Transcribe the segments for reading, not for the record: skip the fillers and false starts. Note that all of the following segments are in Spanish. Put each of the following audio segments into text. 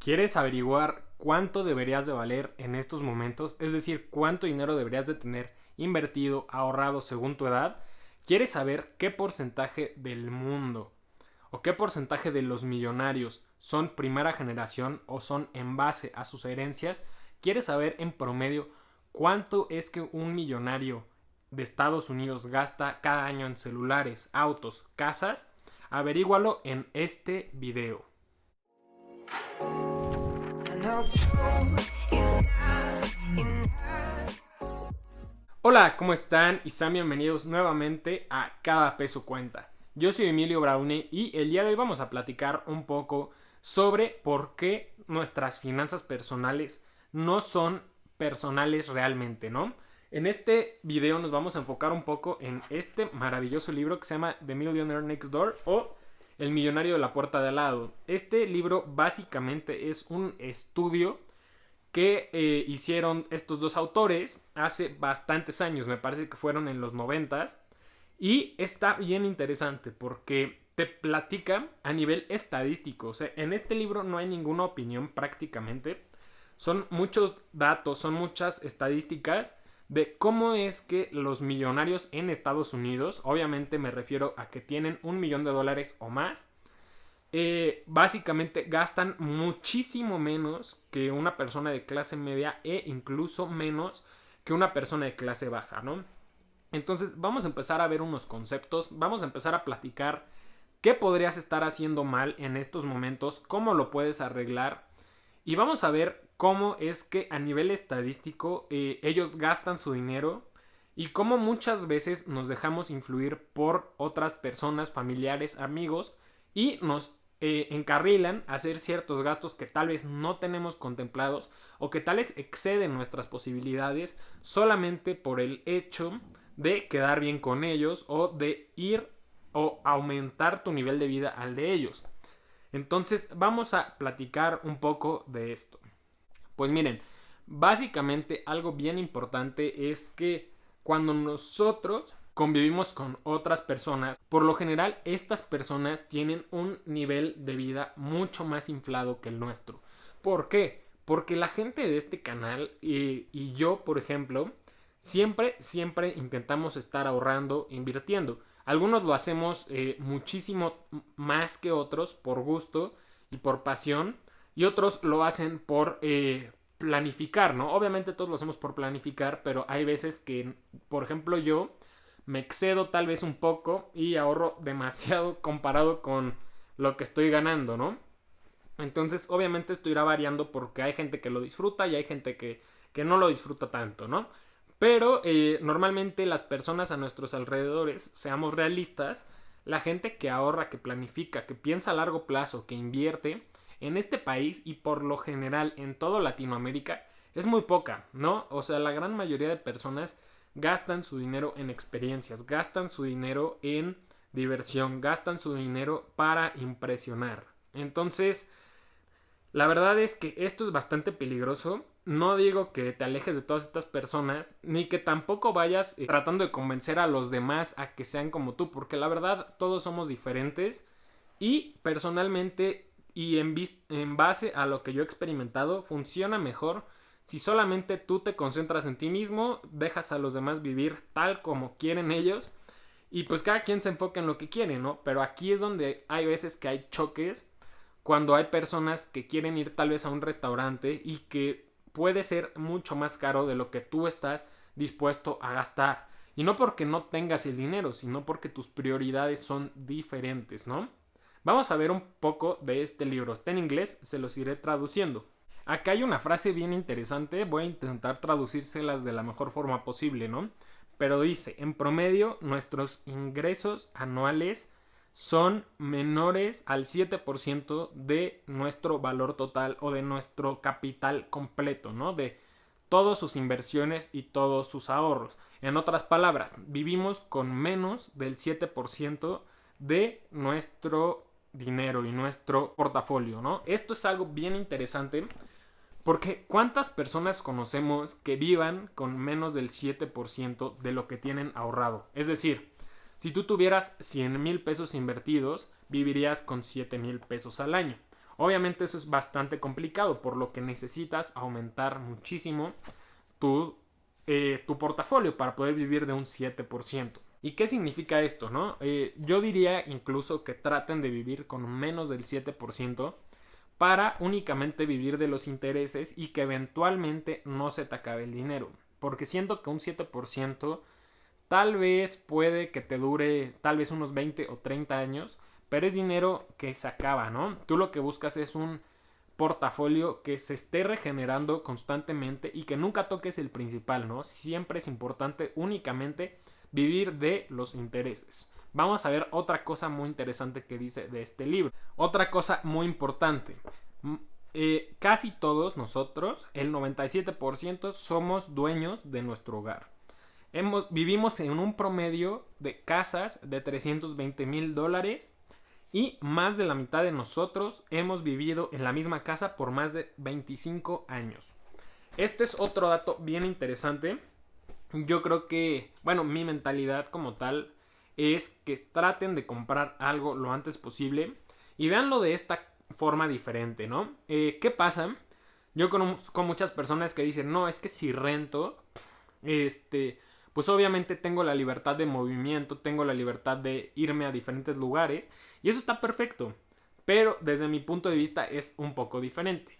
¿Quieres averiguar cuánto deberías de valer en estos momentos? Es decir, cuánto dinero deberías de tener invertido, ahorrado según tu edad. ¿Quieres saber qué porcentaje del mundo o qué porcentaje de los millonarios son primera generación o son en base a sus herencias? ¿Quieres saber en promedio cuánto es que un millonario de Estados Unidos gasta cada año en celulares, autos, casas? Averígualo en este video. Hola, ¿cómo están? Y sean bienvenidos nuevamente a Cada Peso Cuenta. Yo soy Emilio Braune y el día de hoy vamos a platicar un poco sobre por qué nuestras finanzas personales no son personales realmente, ¿no? En este video nos vamos a enfocar un poco en este maravilloso libro que se llama The Millionaire Next Door o El millonario de la puerta de al lado. Este libro básicamente es un estudio que hicieron estos dos autores hace bastantes años, me parece que fueron en los 90s, y está bien interesante porque te platica a nivel estadístico. O sea, en este libro no hay ninguna opinión prácticamente, son muchos datos, son muchas estadísticas de cómo es que los millonarios en Estados Unidos, obviamente me refiero a que tienen $1,000,000 o más, básicamente gastan muchísimo menos que una persona de clase media e incluso menos que una persona de clase baja, ¿no? Entonces vamos a empezar a ver unos conceptos, vamos a empezar a platicar qué podrías estar haciendo mal en estos momentos, cómo lo puedes arreglar y vamos a ver cómo es que a nivel estadístico ellos gastan su dinero y cómo muchas veces nos dejamos influir por otras personas, familiares, amigos y nos encarrilan a hacer ciertos gastos que tal vez no tenemos contemplados o que tal vez exceden nuestras posibilidades solamente por el hecho de quedar bien con ellos o de ir o aumentar tu nivel de vida al de ellos. Entonces vamos a platicar un poco de esto. Pues miren, básicamente algo bien importante es que cuando nosotros convivimos con otras personas, por lo general estas personas tienen un nivel de vida mucho más inflado que el nuestro. ¿Por qué? Porque la gente de este canal y yo, por ejemplo, siempre intentamos estar ahorrando, invirtiendo. Algunos lo hacemos muchísimo más que otros por gusto y por pasión, y otros lo hacen por planificar, ¿no? Obviamente todos lo hacemos por planificar, pero hay veces que, por ejemplo, yo me excedo tal vez un poco y ahorro demasiado comparado con lo que estoy ganando, ¿no? Entonces, obviamente esto irá variando porque hay gente que lo disfruta y hay gente que no lo disfruta tanto, ¿no? Pero normalmente las personas a nuestros alrededores, seamos realistas, la gente que ahorra, que planifica, que piensa a largo plazo, que invierte en este país y por lo general en toda Latinoamérica es muy poca, ¿no? O sea, la gran mayoría de personas gastan su dinero en experiencias, gastan su dinero en diversión, gastan su dinero para impresionar. Entonces, la verdad es que esto es bastante peligroso. No digo que te alejes de todas estas personas, ni que tampoco vayas tratando de convencer a los demás a que sean como tú, porque la verdad todos somos diferentes y personalmente y en base a lo que yo he experimentado, funciona mejor si solamente tú te concentras en ti mismo, dejas a los demás vivir tal como quieren ellos y pues cada quien se enfoca en lo que quiere, ¿no? Pero aquí es donde hay veces que hay choques cuando hay personas que quieren ir tal vez a un restaurante y que puede ser mucho más caro de lo que tú estás dispuesto a gastar. Y no porque no tengas el dinero, sino porque tus prioridades son diferentes, ¿no? Vamos a ver un poco de este libro. Está en inglés, se los iré traduciendo. Acá hay una frase bien interesante, voy a intentar traducírselas de la mejor forma posible, ¿no? Pero dice, en promedio, nuestros ingresos anuales son menores al 7% de nuestro valor total o de nuestro capital completo, ¿no? De todas sus inversiones y todos sus ahorros. En otras palabras, vivimos con menos del 7% de nuestro dinero y nuestro portafolio, ¿no? Esto es algo bien interesante porque ¿cuántas personas conocemos que vivan con menos del 7% de lo que tienen ahorrado? Es decir, si tú tuvieras 100,000 pesos invertidos, vivirías con 7,000 pesos al año. Obviamente eso es bastante complicado, por lo que necesitas aumentar muchísimo tu portafolio para poder vivir de un 7%. ¿Y qué significa esto, no? Yo diría incluso que traten de vivir con menos del 7% para únicamente vivir de los intereses y que eventualmente no se te acabe el dinero. Porque siento que un 7% tal vez puede que te dure tal vez unos 20 o 30 años, pero es dinero que se acaba, ¿no? Tú lo que buscas es un portafolio que se esté regenerando constantemente y que nunca toques el principal, ¿no? Siempre es importante únicamente vivir de los intereses. Vamos a ver otra cosa muy interesante que dice de este libro. Otra cosa muy importante. Casi todos nosotros, el 97%, somos dueños de nuestro hogar. Vivimos en un promedio de casas de $320,000 y más de la mitad de nosotros hemos vivido en la misma casa por más de 25 años. Este es otro dato bien interesante. Yo creo que, bueno, mi mentalidad como tal es que traten de comprar algo lo antes posible y veanlo de esta forma diferente, ¿no? ¿Qué pasa? Yo conozco muchas personas que dicen, no, es que si rento, pues obviamente tengo la libertad de movimiento, tengo la libertad de irme a diferentes lugares y eso está perfecto, pero desde mi punto de vista es un poco diferente.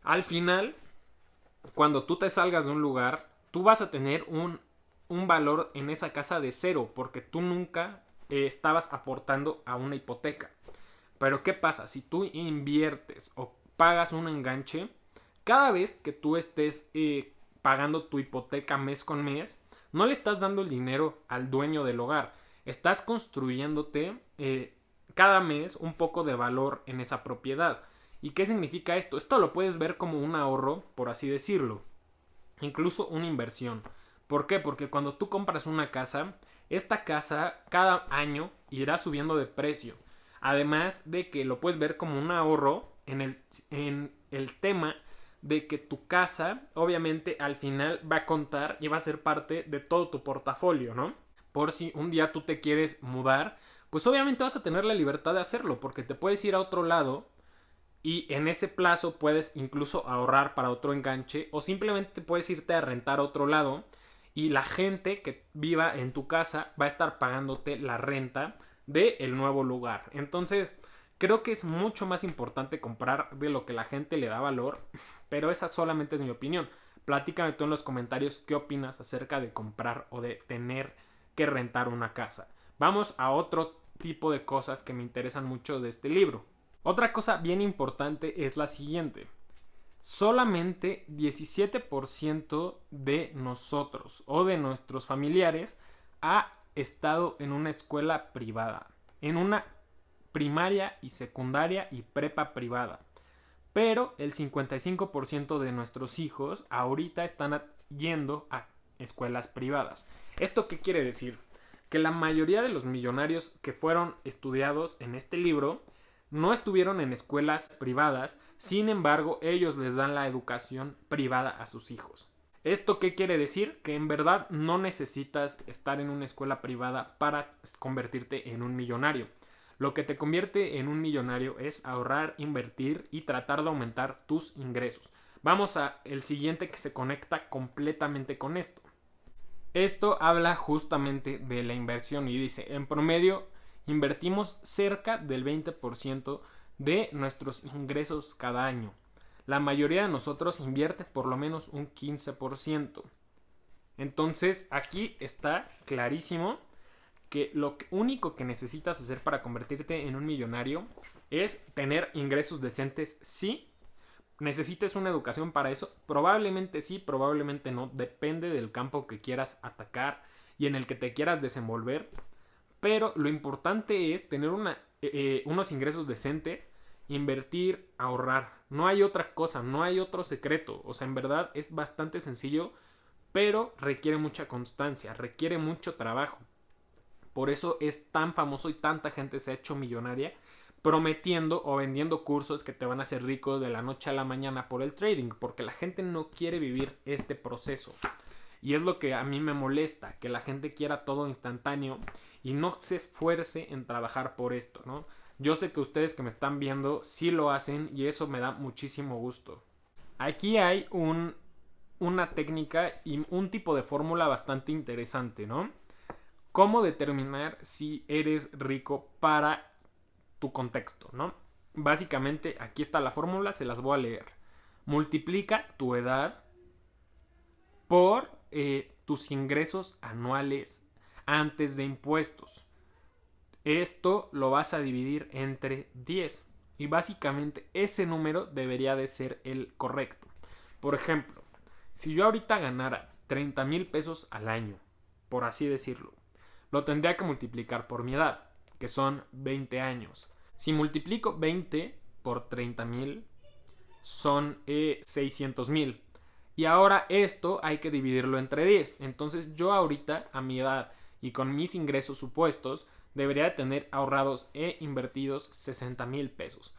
Al final, cuando tú te salgas de un lugar, tú vas a tener un valor en esa casa de cero porque tú nunca estabas aportando a una hipoteca. Pero ¿qué pasa? Si tú inviertes o pagas un enganche, cada vez que tú estés pagando tu hipoteca mes con mes, no le estás dando el dinero al dueño del hogar. Estás construyéndote cada mes un poco de valor en esa propiedad. ¿Y qué significa esto? Esto lo puedes ver como un ahorro, por así decirlo. Incluso una inversión. ¿Por qué? Porque cuando tú compras una casa, esta casa cada año irá subiendo de precio. Además de que lo puedes ver como un ahorro en el tema de que tu casa obviamente al final va a contar y va a ser parte de todo tu portafolio, ¿no? Por si un día tú te quieres mudar, pues obviamente vas a tener la libertad de hacerlo porque te puedes ir a otro lado y en ese plazo puedes incluso ahorrar para otro enganche o simplemente puedes irte a rentar a otro lado y la gente que viva en tu casa va a estar pagándote la renta del nuevo lugar. Entonces, creo que es mucho más importante comprar de lo que la gente le da valor, pero esa solamente es mi opinión. Platícame tú en los comentarios qué opinas acerca de comprar o de tener que rentar una casa. Vamos a otro tipo de cosas que me interesan mucho de este libro. Otra cosa bien importante es la siguiente. Solamente 17% de nosotros o de nuestros familiares ha estado en una escuela privada, en una primaria y secundaria y prepa privada. Pero el 55% de nuestros hijos ahorita están yendo a escuelas privadas. ¿Esto qué quiere decir? Que la mayoría de los millonarios que fueron estudiados en este libro no estuvieron en escuelas privadas, sin embargo, ellos les dan la educación privada a sus hijos. ¿Esto qué quiere decir? Que en verdad no necesitas estar en una escuela privada para convertirte en un millonario. Lo que te convierte en un millonario es ahorrar, invertir y tratar de aumentar tus ingresos. Vamos a el siguiente que se conecta completamente con esto. Esto habla justamente de la inversión y dice, en promedio invertimos cerca del 20% de nuestros ingresos cada año. La mayoría de nosotros invierte por lo menos un 15%. Entonces aquí está clarísimo que lo único que necesitas hacer para convertirte en un millonario es tener ingresos decentes. Sí, necesites una educación para eso. Probablemente sí, probablemente no. Depende del campo que quieras atacar y en el que te quieras desenvolver. Pero lo importante es tener unos ingresos decentes, invertir, ahorrar. No hay otra cosa, no hay otro secreto. O sea, en verdad es bastante sencillo, pero requiere mucha constancia, requiere mucho trabajo. Por eso es tan famoso y tanta gente se ha hecho millonaria prometiendo o vendiendo cursos que te van a hacer rico de la noche a la mañana por el trading, porque la gente no quiere vivir este proceso. Y es lo que a mí me molesta, que la gente quiera todo instantáneo y no se esfuerce en trabajar por esto, ¿no? Yo sé que ustedes que me están viendo sí lo hacen y eso me da muchísimo gusto. Aquí hay una técnica y un tipo de fórmula bastante interesante, ¿no? ¿Cómo determinar si eres rico para tu contexto, ¿no? Básicamente, aquí está la fórmula, se las voy a leer. Multiplica tu edad por tus ingresos anuales antes de impuestos. Esto lo vas a dividir entre 10. Y básicamente ese número debería de ser el correcto. Por ejemplo, si yo ahorita ganara 30,000 pesos al año, por así decirlo, lo tendría que multiplicar por mi edad, que son 20 años. Si multiplico 20 por 30,000, son 600,000. Y ahora esto hay que dividirlo entre 10. Entonces yo ahorita, a mi edad y con mis ingresos supuestos, debería de tener ahorrados e invertidos 60,000 pesos.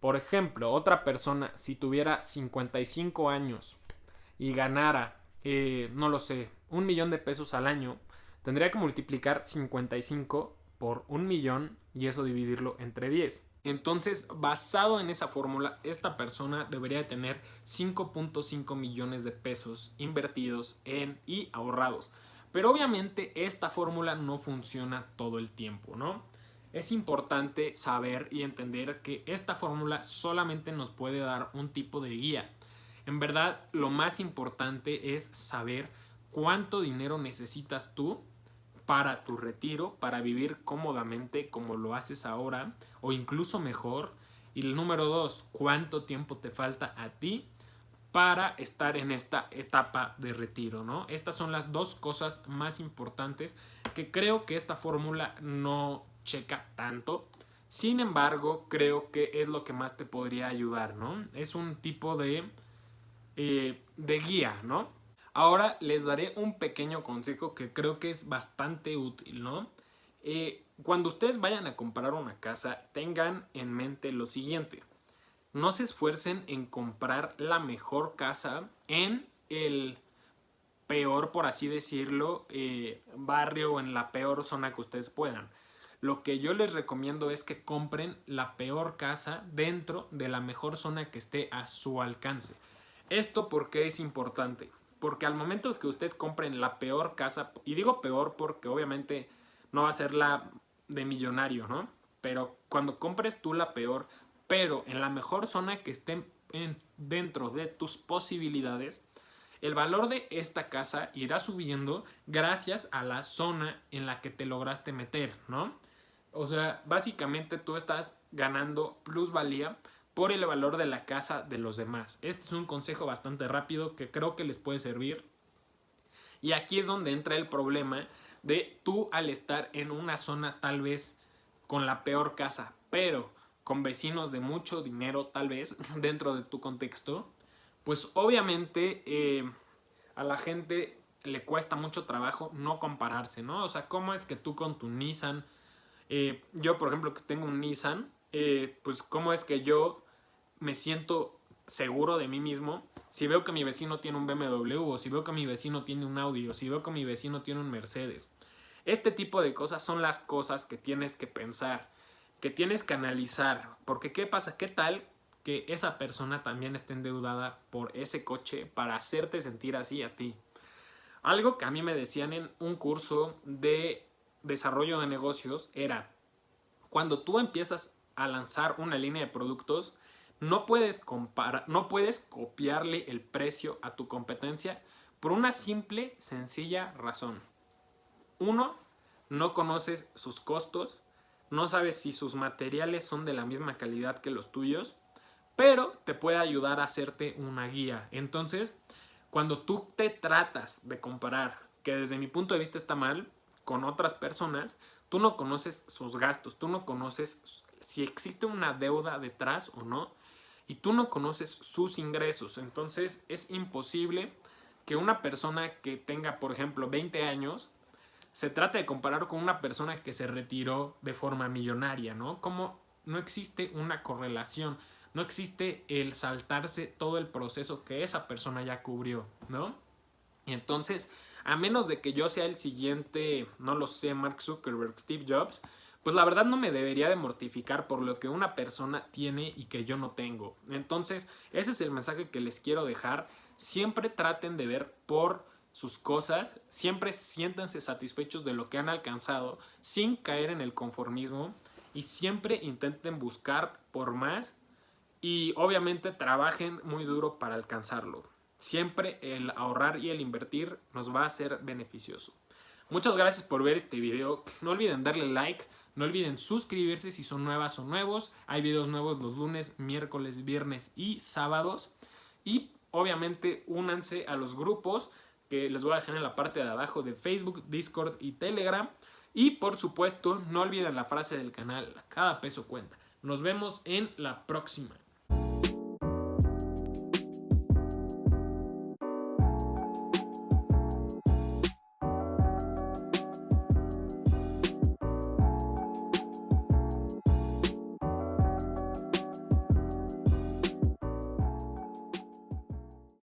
Por ejemplo, otra persona, si tuviera 55 años y ganara, no lo sé, 1,000,000 de pesos al año, tendría que multiplicar 55 por 1,000,000 y eso dividirlo entre 10. Entonces, basado en esa fórmula, esta persona debería de tener 5.5 millones de pesos invertidos y ahorrados. Pero obviamente esta fórmula no funciona todo el tiempo, ¿no? Es importante saber y entender que esta fórmula solamente nos puede dar un tipo de guía. En verdad, lo más importante es saber cuánto dinero necesitas tú para tu retiro, para vivir cómodamente como lo haces ahora o incluso mejor. Y el número 2, cuánto tiempo te falta a ti para estar en esta etapa de retiro, ¿no? Estas son las dos cosas más importantes que creo que esta fórmula no checa tanto. Sin embargo, creo que es lo que más te podría ayudar, ¿no? Es un tipo de guía, ¿no? Ahora les daré un pequeño consejo que creo que es bastante útil, ¿no? Cuando ustedes vayan a comprar una casa, tengan en mente lo siguiente. No se esfuercen en comprar la mejor casa en el peor, por así decirlo, barrio o en la peor zona que ustedes puedan. Lo que yo les recomiendo es que compren la peor casa dentro de la mejor zona que esté a su alcance. ¿Esto por qué es importante? Porque al momento que ustedes compren la peor casa, y digo peor porque obviamente no va a ser la de millonario, ¿no? Pero cuando compres tú la peor, pero en la mejor zona que esté dentro de tus posibilidades, el valor de esta casa irá subiendo gracias a la zona en la que te lograste meter, ¿no? O sea, básicamente tú estás ganando plusvalía por el valor de la casa de los demás. Este es un consejo bastante rápido que creo que les puede servir. Y aquí es donde entra el problema de tú al estar en una zona tal vez con la peor casa, pero con vecinos de mucho dinero tal vez dentro de tu contexto, pues obviamente a la gente le cuesta mucho trabajo no compararse, ¿no? O sea, ¿cómo es que tú con tu Nissan, yo por ejemplo que tengo un Nissan, pues cómo es que yo me siento seguro de mí mismo si veo que mi vecino tiene un BMW o si veo que mi vecino tiene un Audi o si veo que mi vecino tiene un Mercedes? Este tipo de cosas son las cosas que tienes que pensar, que tienes que analizar, porque ¿qué pasa? ¿Qué tal que esa persona también esté endeudada por ese coche para hacerte sentir así a ti? Algo que a mí me decían en un curso de desarrollo de negocios era, cuando tú empiezas a lanzar una línea de productos, no puedes copiarle el precio a tu competencia por una simple, sencilla razón. Uno, no conoces sus costos, no sabes si sus materiales son de la misma calidad que los tuyos, pero te puede ayudar a hacerte una guía. Entonces, cuando tú te tratas de comparar, que desde mi punto de vista está mal, con otras personas, tú no conoces sus gastos, tú no conoces si existe una deuda detrás o no, y tú no conoces sus ingresos. Entonces es imposible que una persona que tenga, por ejemplo, 20 años, se trate de comparar con una persona que se retiró de forma millonaria, ¿no? Como no existe una correlación, no existe el saltarse todo el proceso que esa persona ya cubrió, ¿no? Y entonces, a menos de que yo sea el siguiente, no lo sé, Mark Zuckerberg, Steve Jobs, pues la verdad no me debería de mortificar por lo que una persona tiene y que yo no tengo. Entonces, ese es el mensaje que les quiero dejar. Siempre traten de ver por sus cosas, siempre siéntanse satisfechos de lo que han alcanzado sin caer en el conformismo y siempre intenten buscar por más y obviamente trabajen muy duro para alcanzarlo. Siempre el ahorrar y el invertir nos va a ser beneficioso. Muchas gracias por ver este video. No olviden darle like, no olviden suscribirse si son nuevas o nuevos. Hay videos nuevos los lunes, miércoles, viernes y sábados. Y obviamente únanse a los grupos que les voy a dejar en la parte de abajo de Facebook, Discord y Telegram. Y por supuesto, no olviden la frase del canal, cada peso cuenta. Nos vemos en la próxima.